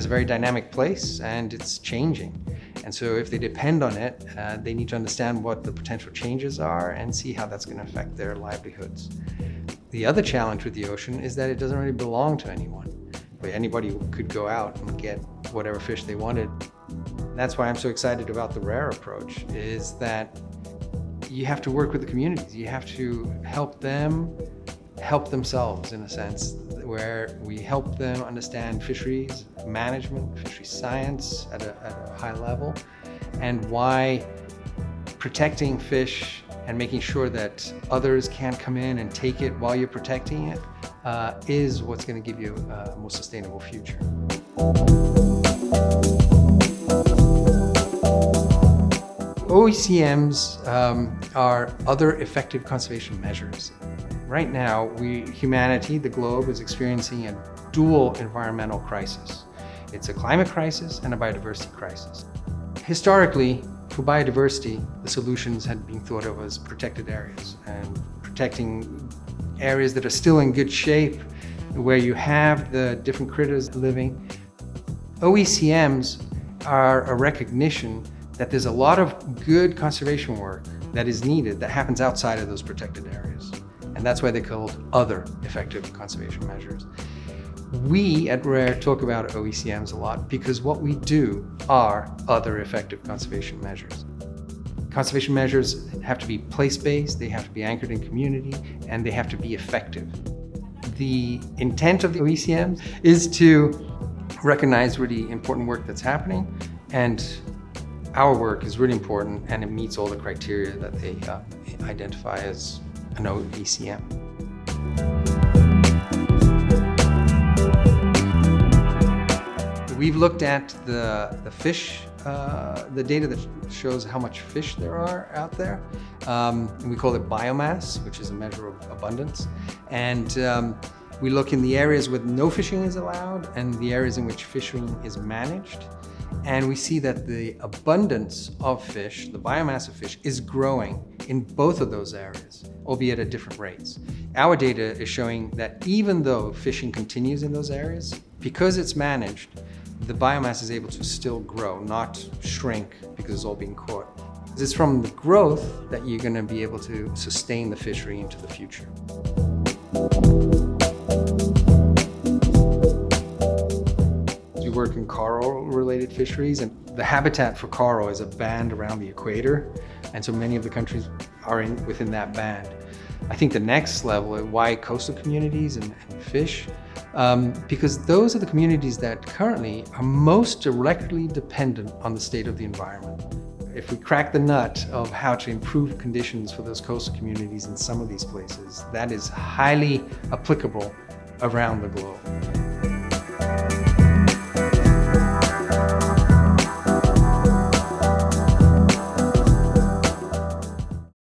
a very dynamic place and it's changing. And so if they depend on it, they need to understand what the potential changes are and see how that's going to affect their livelihoods. The other challenge with the ocean is that it doesn't really belong to anyone. Anybody could go out and get whatever fish they wanted. That's why I'm so excited about the rare approach, is that you have to work with the communities. You have to help them help themselves, in a sense, where we help them understand fisheries management, fisheries science at a high level, and why protecting fish and making sure that others can't come in and take it while you're protecting it is what's going to give you a more sustainable future. OECMs are other effective conservation measures. Right now, humanity, the globe, is experiencing a dual environmental crisis. It's a climate crisis and a biodiversity crisis. Historically, for biodiversity, the solutions had been thought of as protected areas and protecting areas that are still in good shape, where you have the different critters living. OECMs are a recognition that there's a lot of good conservation work that is needed that happens outside of those protected areas. And that's why they're called other effective conservation measures. We at RARE talk about OECMs a lot because what we do are other effective conservation measures. Conservation measures have to be place-based, they have to be anchored in community, and they have to be effective. The intent of the OECMs is to recognize really important work that's happening, and our work is really important and it meets all the criteria that they identify as an OECM. We've looked at the fish, the data that shows how much fish there are out there. And we call it biomass, which is a measure of abundance. And we look in the areas where no fishing is allowed and the areas in which fishing is managed. And we see that the abundance of fish, the biomass of fish, is growing in both of those areas, albeit at different rates. Our data is showing that even though fishing continues in those areas, because it's managed, the biomass is able to still grow, not shrink because it's all being caught. It's from the growth that you're going to be able to sustain the fishery into the future. We work in coral-related fisheries, and the habitat for coral is a band around the equator, and so many of the countries are within that band. I think the next level is why coastal communities and fish, because those are the communities that currently are most directly dependent on the state of the environment. If we crack the nut of how to improve conditions for those coastal communities in some of these places, that is highly applicable around the globe.